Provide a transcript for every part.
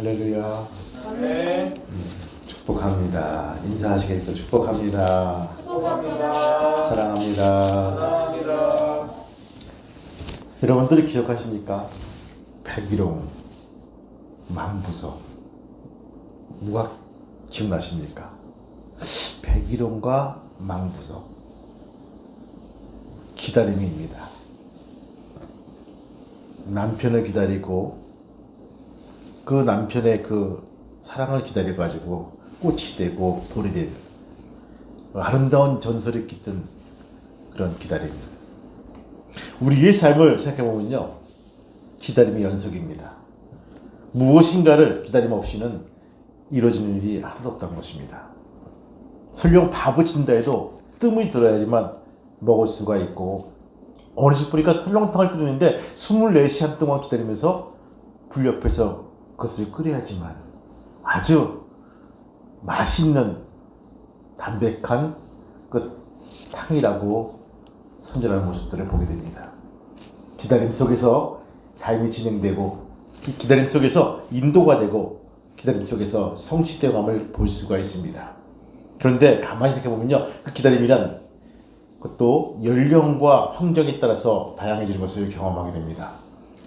할렐루야. 아멘. 축복합니다. 인사하시겠다. 축복합니다. 축복합니다. 사랑합니다. 사랑합니다. 여러분들이 기억하십니까? 백일홍, 만부석. 누가 기억나십니까? 백일홍과 망부석. 기다림입니다. 남편을 기다리고 그 남편의 그 사랑을 기다려가지고 꽃이 되고 돌이 된 아름다운 전설이 깃든 그런 기다림. 우리의 삶을 생각해보면요, 기다림의 연속입니다. 무엇인가를 기다림 없이는 이루어지는 일이 하나도 없다는 것입니다. 설령 밥을 친다 해도 뜸이 들어야지만 먹을 수가 있고, 어느 집 보니까 설렁탕을 끓이는데 24시간 동안 기다리면서 불 옆에서 그것을 끓여야지만 아주 맛있는 담백한 그 탕이라고 선전하는 모습들을 보게 됩니다. 기다림 속에서 삶이 진행되고, 이 기다림 속에서 인도가 되고, 기다림 속에서 성취되어감을 볼 수가 있습니다. 그런데 가만히 생각해보면요, 그 기다림이란 그것도 연령과 환경에 따라서 다양해지는 것을 경험하게 됩니다.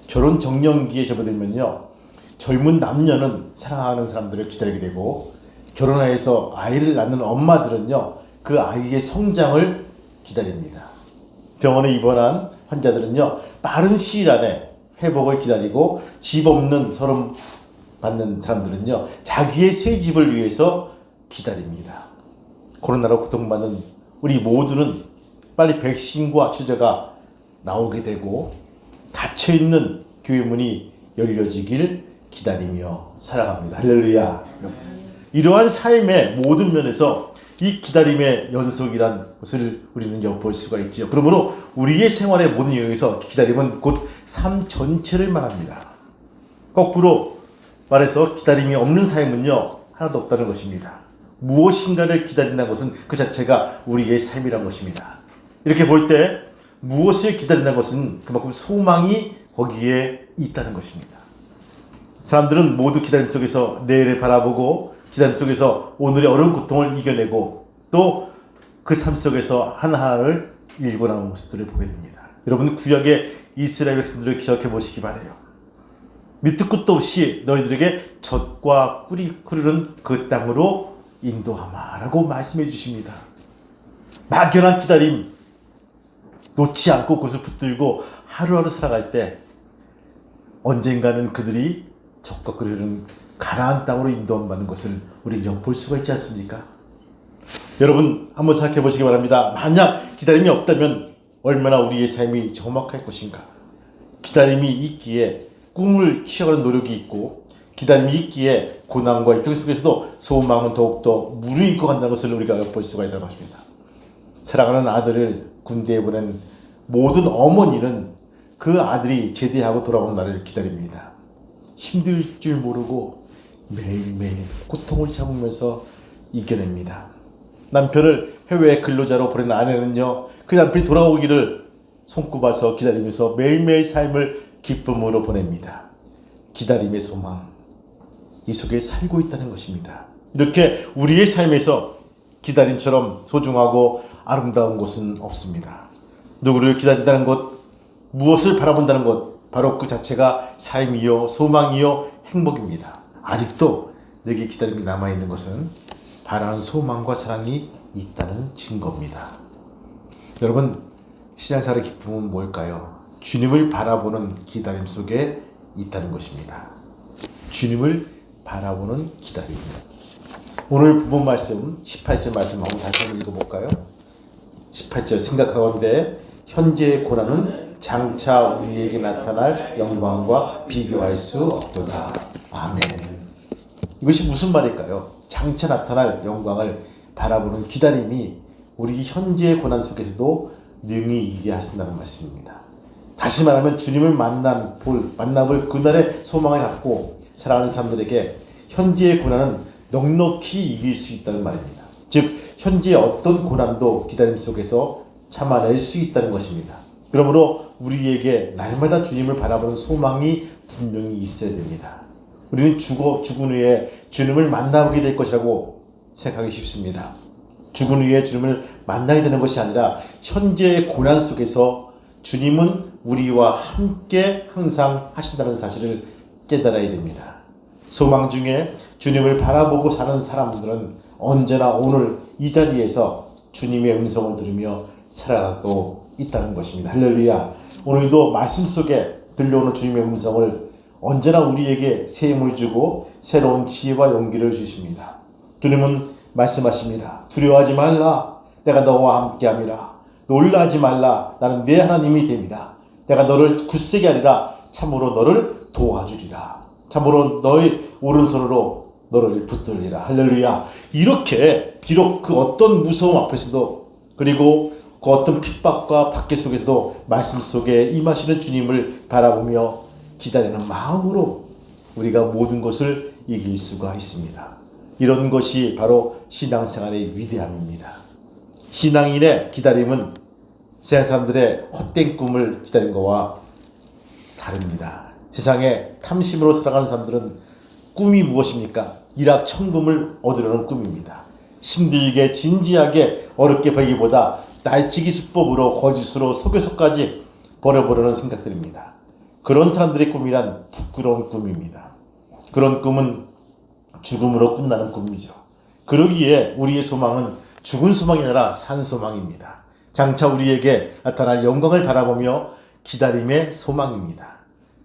결혼 정년기에 접어들면요, 젊은 남녀는 사랑하는 사람들을 기다리게 되고, 결혼해서 아이를 낳는 엄마들은요, 그 아이의 성장을 기다립니다. 병원에 입원한 환자들은요, 빠른 시일 안에 회복을 기다리고, 집 없는 서름 받는 사람들은요, 자기의 새 집을 위해서 기다립니다. 코로나로 고통받는 우리 모두는 빨리 백신과 치료제가 나오게 되고, 닫혀있는 교회 문이 열려지길 기다리며 살아갑니다. 할렐루야. 이러한 삶의 모든 면에서 이 기다림의 연속이란 것을 우리는 엿볼 수가 있죠. 그러므로 우리의 생활의 모든 영역에서 기다림은 곧 삶 전체를 말합니다. 거꾸로 말해서 기다림이 없는 삶은요, 하나도 없다는 것입니다. 무엇인가를 기다린다는 것은 그 자체가 우리의 삶이라는 것입니다. 이렇게 볼 때 무엇을 기다린다는 것은 그만큼 소망이 거기에 있다는 것입니다. 사람들은 모두 기다림 속에서 내일을 바라보고, 기다림 속에서 오늘의 어려운 고통을 이겨내고, 또 그 삶 속에서 하나하나를 일궈나가는 모습들을 보게 됩니다. 여러분, 구약의 이스라엘 백성들을 기억해 보시기 바라요. 밑도 끝도 없이 너희들에게 젖과 꿀이 흐르는 그 땅으로 인도하마 라고 말씀해 주십니다. 막연한 기다림 놓지 않고 그것을 붙들고 하루하루 살아갈 때 언젠가는 그들이 젖과 꿀이 흐르는 가나안 땅으로 인도받는 것을 우리는 엿볼 수가 있지 않습니까? 여러분, 한번 생각해 보시기 바랍니다. 만약 기다림이 없다면 얼마나 우리의 삶이 적막할 것인가. 기다림이 있기에 꿈을 키워가는 노력이 있고, 기다림이 있기에 고난과 역경 속에서도 소망은 더욱더 무르익고 간다는 것을 우리가 엿볼 수가 있다는 것입니다. 사랑하는 아들을 군대에 보낸 모든 어머니는 그 아들이 제대하고 돌아오는 날을 기다립니다. 힘들 줄 모르고 매일매일 고통을 참으면서 이겨냅니다. 남편을 해외 근로자로 보낸 아내는요, 그 남편이 돌아오기를 손꼽아서 기다리면서 매일매일 삶을 기쁨으로 보냅니다. 기다림의 소망, 이 속에 살고 있다는 것입니다. 이렇게 우리의 삶에서 기다림처럼 소중하고 아름다운 것은 없습니다. 누구를 기다린다는 것, 무엇을 바라본다는 것, 바로 그 자체가 삶이요, 소망이요, 행복입니다. 아직도 내게 기다림이 남아있는 것은 바라는 소망과 사랑이 있다는 증거입니다. 여러분, 신앙생활의 기쁨은 뭘까요? 주님을 바라보는 기다림 속에 있다는 것입니다. 주님을 바라보는 기다림. 오늘 본 말씀 18절 말씀 한번 다시 한번 읽어볼까요? 18절 생각하건대 현재의 고난은 장차 우리에게 나타날 영광과 비교할 수 없도다. 아멘. 이것이 무슨 말일까요? 장차 나타날 영광을 바라보는 기다림이 우리 현재의 고난 속에서도 능히 이기게 하신다는 말씀입니다. 다시 말하면 주님을 만나볼 그날의 소망을 갖고 살아가는 사람들에게 현재의 고난은 넉넉히 이길 수 있다는 말입니다. 즉, 현재의 어떤 고난도 기다림 속에서 참아낼 수 있다는 것입니다. 그러므로 우리에게 날마다 주님을 바라보는 소망이 분명히 있어야 됩니다. 우리는 죽은 후에 주님을 만나보게 될 것이라고 생각하기 쉽습니다. 죽은 후에 주님을 만나게 되는 것이 아니라 현재의 고난 속에서 주님은 우리와 함께 항상 하신다는 사실을 깨달아야 됩니다. 소망 중에 주님을 바라보고 사는 사람들은 언제나 오늘 이 자리에서 주님의 음성을 들으며 살아가고 있다는 것입니다. 할렐루야. 오늘도 말씀 속에 들려오는 주님의 음성을 언제나 우리에게 새 힘을 주고 새로운 지혜와 용기를 주십니다. 주님은 말씀하십니다. 두려워하지 말라. 내가 너와 함께함이라. 놀라지 말라. 나는 내 하나님이 됨이라. 내가 너를 굳세게 하리라. 참으로 너를 도와주리라. 참으로 너의 오른손으로 너를 붙들리라. 할렐루야. 이렇게 비록 그 어떤 무서움 앞에서도 그리고 그 어떤 핍박과 박해 속에서도 말씀 속에 임하시는 주님을 바라보며 기다리는 마음으로 우리가 모든 것을 이길 수가 있습니다. 이런 것이 바로 신앙생활의 위대함입니다. 신앙인의 기다림은 세상 사람들의 헛된 꿈을 기다린 것과 다릅니다. 세상에 탐심으로 살아가는 사람들은 꿈이 무엇입니까? 일확천금을 얻으려는 꿈입니다. 힘들게 진지하게 어렵게 벌기보다 날치기 수법으로 거짓으로 속여서까지 벌어보려는 생각들입니다. 그런 사람들의 꿈이란 부끄러운 꿈입니다. 그런 꿈은 죽음으로 끝나는 꿈이죠. 그러기에 우리의 소망은 죽은 소망이 아니라 산 소망입니다. 장차 우리에게 나타날 영광을 바라보며 기다림의 소망입니다.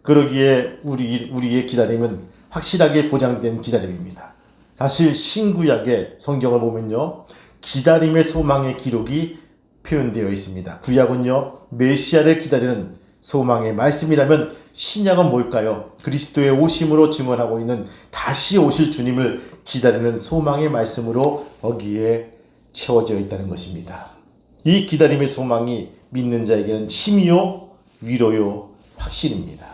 그러기에 우리의 기다림은 확실하게 보장된 기다림입니다. 사실 신구약의 성경을 보면요, 기다림의 소망의 기록이 표현되어 있습니다. 구약은요, 메시아를 기다리는 소망의 말씀이라면 신약은 뭘까요? 그리스도의 오심으로 증언하고 있는 다시 오실 주님을 기다리는 소망의 말씀으로 거기에 채워져 있다는 것입니다. 이 기다림의 소망이 믿는 자에게는 힘이요, 위로요, 확신입니다.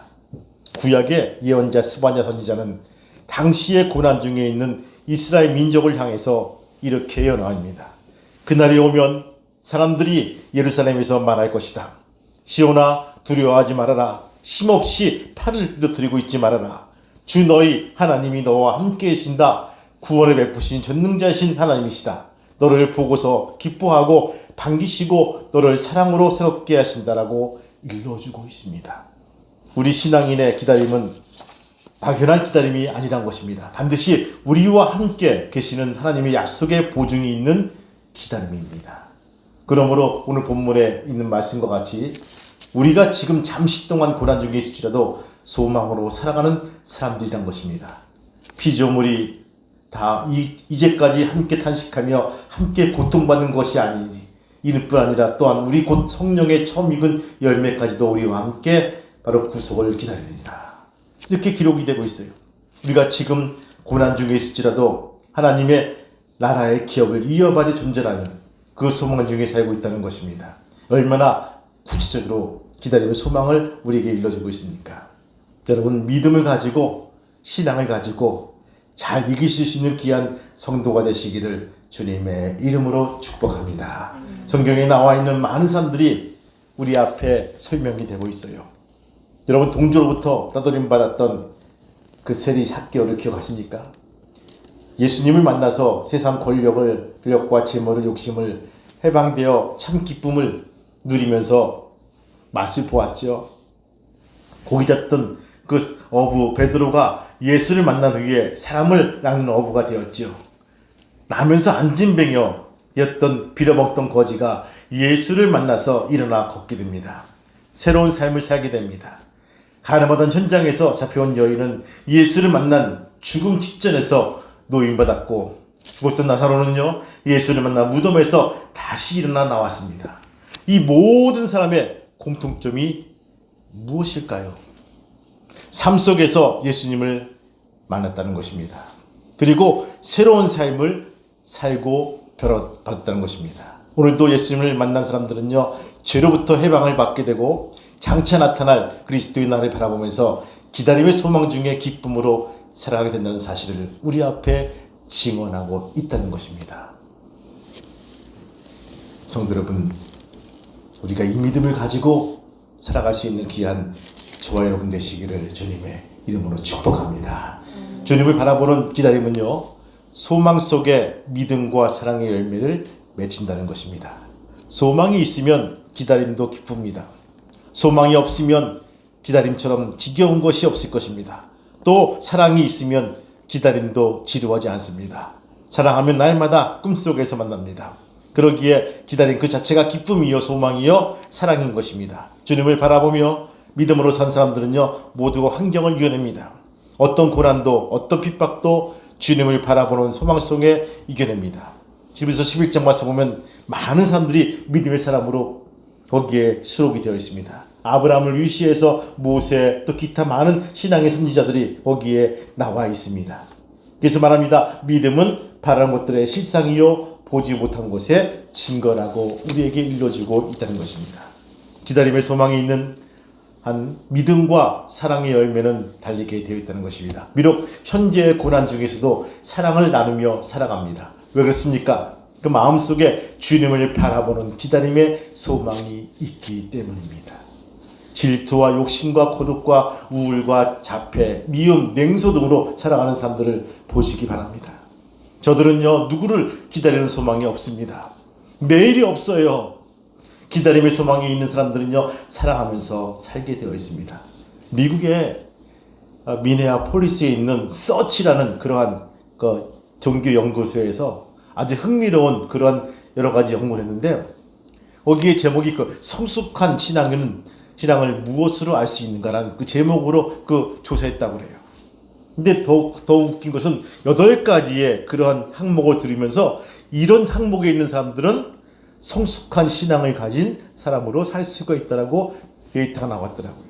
구약의 예언자 스바냐 선지자는 당시의 고난 중에 있는 이스라엘 민족을 향해서 이렇게 예언합니다. 그날이 오면 사람들이 예루살렘에서 말할 것이다. 시온아, 두려워하지 말아라. 힘없이 팔을 들이고 있지 말아라. 주 너희 하나님이 너와 함께 계신다. 구원을 베푸신 전능자이신 하나님이시다. 너를 보고서 기뻐하고 반기시고 너를 사랑으로 새롭게 하신다라고 일러주고 있습니다. 우리 신앙인의 기다림은 막연한 기다림이 아니란 것입니다. 반드시 우리와 함께 계시는 하나님의 약속의 보증이 있는 기다림입니다. 그러므로 오늘 본문에 있는 말씀과 같이 우리가 지금 잠시 동안 고난 중에 있을지라도 소망으로 살아가는 사람들이란 것입니다. 피조물이 다 이제까지 함께 탄식하며 함께 고통받는 것이 아니니 이뿐 아니라 또한 우리 곧 성령의 처음 익은 열매까지도 우리와 함께 바로 구속을 기다리느니라. 이렇게 기록이 되고 있어요. 우리가 지금 고난 중에 있을지라도 하나님의 나라의 기업을 이어받을 존재라는 그 소망 중에 살고 있다는 것입니다. 얼마나 구체적으로 기다림의 소망을 우리에게 일러주고 있습니까? 여러분, 믿음을 가지고 신앙을 가지고 잘 이기실 수 있는 귀한 성도가 되시기를 주님의 이름으로 축복합니다. 성경에 나와 있는 많은 사람들이 우리 앞에 설명이 되고 있어요. 여러분, 동조로부터 따돌림 받았던 그 세리 삭개오를 기억하십니까? 예수님을 만나서 세상 권력과 재물을 욕심을 해방되어 참 기쁨을 누리면서 맛을 보았죠. 고기 잡던 그 어부 베드로가 예수를 만난 후에 사람을 낚는 어부가 되었죠. 나면서 안진뱅이였던 빌어먹던 거지가 예수를 만나서 일어나 걷게 됩니다. 새로운 삶을 살게 됩니다. 가늠하던 현장에서 잡혀온 여인은 예수를 만난 죽음 직전에서 노임받았고, 죽었던 나사로는요, 예수를 만나 무덤에서 다시 일어나 나왔습니다. 이 모든 사람의 공통점이 무엇일까요? 삶 속에서 예수님을 만났다는 것입니다. 그리고 새로운 삶을 살고 받았다는 것입니다. 오늘도 예수님을 만난 사람들은요, 죄로부터 해방을 받게 되고 장차 나타날 그리스도의 날을 바라보면서 기다림의 소망 중에 기쁨으로 살아가게 된다는 사실을 우리 앞에 증언하고 있다는 것입니다. 성도 여러분, 우리가 이 믿음을 가지고 살아갈 수 있는 귀한 저와 여러분 되시기를 주님의 이름으로 축복합니다. 주님을 바라보는 기다림은요, 소망 속에 믿음과 사랑의 열매를 맺힌다는 것입니다. 소망이 있으면 기다림도 기쁩니다. 소망이 없으면 기다림처럼 지겨운 것이 없을 것입니다. 또 사랑이 있으면 기다림도 지루하지 않습니다. 사랑하면 날마다 꿈속에서 만납니다. 그러기에 기다림 그 자체가 기쁨이요 소망이요 사랑인 것입니다. 주님을 바라보며 믿음으로 산 사람들은요 모두가 환경을 이겨냅니다. 어떤 고난도 어떤 핍박도 주님을 바라보는 소망 속에 이겨냅니다. 히브리서 11장 말씀 보면 많은 사람들이 믿음의 사람으로 거기에 수록이 되어 있습니다. 아브라함을 위시해서 모세 또 기타 많은 신앙의 선지자들이 거기에 나와 있습니다. 그래서 말합니다. 믿음은 바라는 것들의 실상이요 보지 못한 것의 증거라고 우리에게 일러주고 있다는 것입니다. 기다림의 소망이 있는 한 믿음과 사랑의 열매는 달리게 되어 있다는 것입니다. 비록 현재의 고난 중에서도 사랑을 나누며 살아갑니다. 왜 그렇습니까? 그 마음속에 주님을 바라보는 기다림의 소망이 있기 때문입니다. 질투와 욕심과 고독과 우울과 자폐, 미움, 냉소 등으로 살아가는 사람들을 보시기 바랍니다. 저들은요 누구를 기다리는 소망이 없습니다. 내일이 없어요. 기다림의 소망이 있는 사람들은요 사랑하면서 살게 되어 있습니다. 미국의 미네아폴리스에 있는 서치라는 그러한 종교 연구소에서 아주 흥미로운 그러한 여러 가지 연구를 했는데 거기에 제목이 성숙한 신앙을 무엇으로 알 수 있는가라는 그 제목으로 조사했다고 그래요. 근데 더 웃긴 것은 8가지의 그러한 항목을 들으면서 이런 항목에 있는 사람들은 성숙한 신앙을 가진 사람으로 살 수가 있다라고 데이터가 나왔더라고요.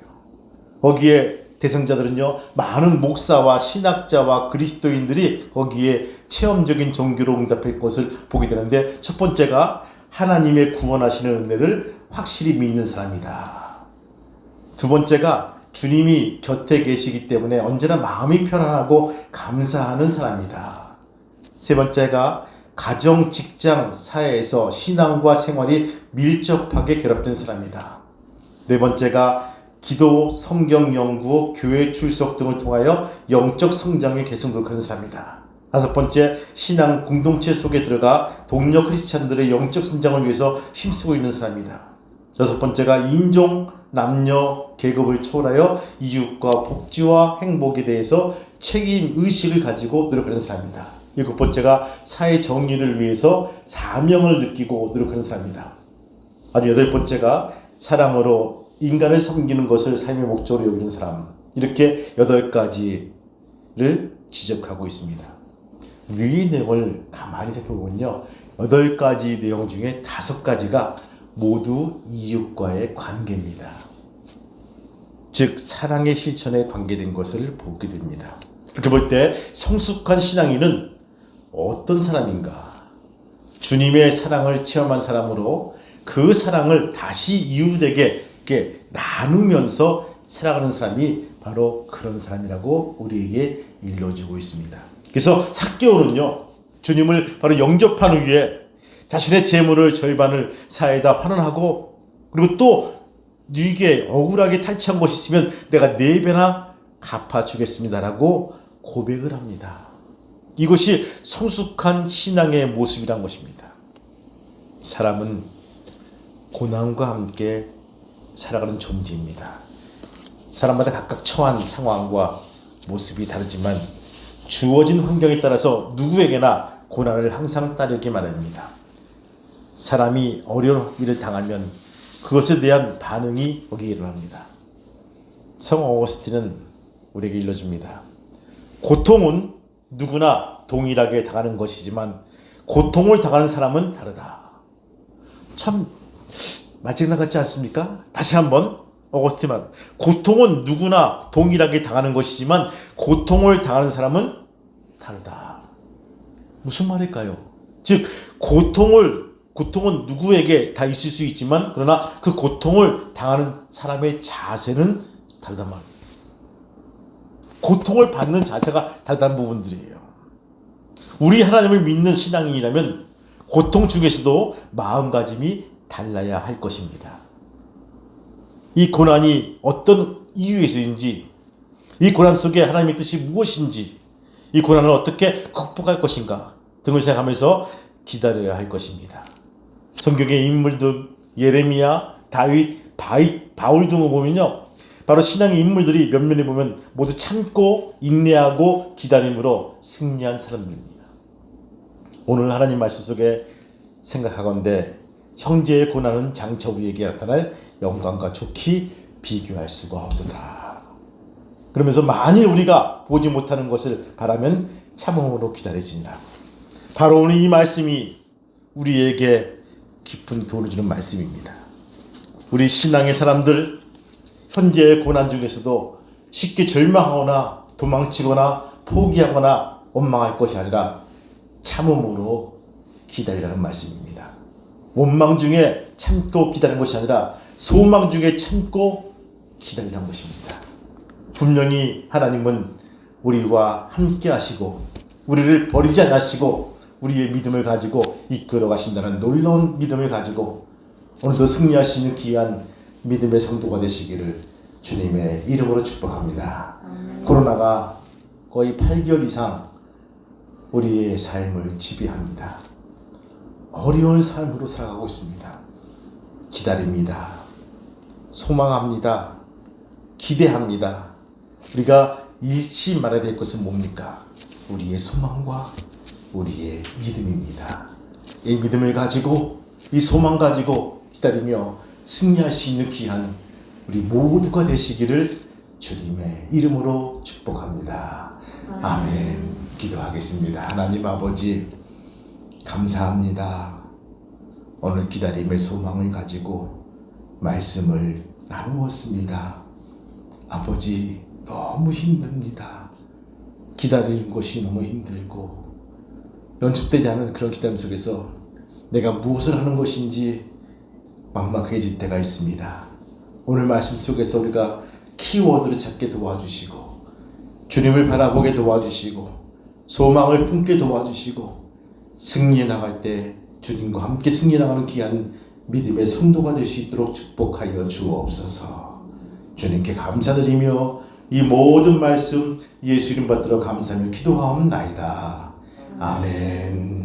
거기에 대상자들은요 많은 목사와 신학자와 그리스도인들이 거기에 체험적인 종교로 응답할 것을 보게 되는데, 첫 번째가 하나님의 구원하시는 은혜를 확실히 믿는 사람이다. 두 번째가 주님이 곁에 계시기 때문에 언제나 마음이 편안하고 감사하는 사람이다. 세 번째가 가정, 직장, 사회에서 신앙과 생활이 밀접하게 결합된 사람이다. 네 번째가 기도, 성경 연구, 교회 출석 등을 통하여 영적 성장에 계속 노력하는 사람이다. 다섯 번째, 신앙 공동체 속에 들어가 동료 크리스찬들의 영적 성장을 위해서 힘쓰고 있는 사람이다. 여섯 번째가 인종, 남녀, 계급을 초월하여 이웃과 복지와 행복에 대해서 책임 의식을 가지고 노력하는 사람이다. 일곱 번째가 사회 정의를 위해서 사명을 느끼고 노력하는 사람이다. 아주 여덟 번째가 사랑으로 인간을 섬기는 것을 삶의 목적으로 여기는 사람. 이렇게 8가지를 지적하고 있습니다. 위 내용을 가만히 살펴보면요 8가지 내용 중에 5가지가 모두 이웃과의 관계입니다. 즉 사랑의 실천에 관계된 것을 보게 됩니다. 이렇게 볼 때 성숙한 신앙인은 어떤 사람인가? 주님의 사랑을 체험한 사람으로 그 사랑을 다시 이웃에게 나누면서 살아가는 사람이 바로 그런 사람이라고 우리에게 일러주고 있습니다. 그래서 삭개오는요 주님을 바로 영접한 후에 자신의 재물을 절반을 사회에다 환원하고, 그리고 또 네게 억울하게 탈취한 것이 있으면 내가 4배나 갚아주겠습니다라고 고백을 합니다. 이것이 성숙한 신앙의 모습이란 것입니다. 사람은 고난과 함께 살아가는 존재입니다. 사람마다 각각 처한 상황과 모습이 다르지만 주어진 환경에 따라서 누구에게나 고난을 항상 따르기 마련입니다. 사람이 어려운 일을 당하면 그것에 대한 반응이 거기에 일어납니다. 성 어거스틴은 우리에게 일러줍니다. 고통은 누구나 동일하게 당하는 것이지만 고통을 당하는 사람은 다르다. 참 마지막 같지 않습니까? 다시 한번 어거스틴 말. 고통은 누구나 동일하게 당하는 것이지만 고통을 당하는 사람은 다르다. 무슨 말일까요? 즉 고통은 누구에게 다 있을 수 있지만 그러나 그 고통을 당하는 사람의 자세는 다르단 말이에요. 고통을 받는 자세가 다르다는 부분들이에요. 우리 하나님을 믿는 신앙인이라면 고통 중에서도 마음가짐이 달라야 할 것입니다. 이 고난이 어떤 이유에서인지, 이 고난 속에 하나님의 뜻이 무엇인지, 이 고난을 어떻게 극복할 것인가 등을 생각하면서 기다려야 할 것입니다. 성경의 인물들 예레미야, 다윗, 바울 등을 보면요, 바로 신앙의 인물들이 면면에 보면 모두 참고 인내하고 기다림으로 승리한 사람들입니다. 오늘 하나님 말씀 속에 생각하건대 형제의 고난은 장차 우리에게 나타날 영광과 좋게 비교할 수가 없도다. 그러면서 만일 우리가 보지 못하는 것을 바라면 참음으로 기다리지니라. 바로 오늘 이 말씀이 우리에게 깊은 교훈을 주는 말씀입니다. 우리 신앙의 사람들, 현재의 고난 중에서도 쉽게 절망하거나 도망치거나 포기하거나 원망할 것이 아니라 참음으로 기다리라는 말씀입니다. 원망 중에 참고 기다리는 것이 아니라 소망 중에 참고 기다리라는 것입니다. 분명히 하나님은 우리와 함께 하시고 우리를 버리지 않으시고 우리의 믿음을 가지고 이끌어 가신다는 놀라운 믿음을 가지고 오늘도 승리할 수 있는 귀한 믿음의 성도가 되시기를 주님의 이름으로 축복합니다. 코로나가 거의 8개월 이상 우리의 삶을 지배합니다. 어려운 삶으로 살아가고 있습니다. 기다립니다. 소망합니다. 기대합니다. 우리가 잃지 말아야 될 것은 뭡니까? 우리의 소망과 우리의 믿음입니다. 이 믿음을 가지고 이 소망 가지고 기다리며 승리할 수 있는 귀한 우리 모두가 되시기를 주님의 이름으로 축복합니다. 아멘. 기도하겠습니다. 하나님 아버지 감사합니다. 오늘 기다림의 소망을 가지고 말씀을 나누었습니다. 아버지 너무 힘듭니다. 기다리는 것이 너무 힘들고 연습되지 않은 그런 기다림 속에서 내가 무엇을 하는 것인지 막막해질 때가 있습니다. 오늘 말씀 속에서 우리가 키워드를 찾게 도와주시고 주님을 바라보게 도와주시고 소망을 품게 도와주시고 승리해 나갈 때 주님과 함께 승리해 나가는 귀한 믿음의 성도가 될 수 있도록 축복하여 주옵소서. 주님께 감사드리며 이 모든 말씀 예수 이름 받들어 감사하며 기도하옵나이다. 아멘.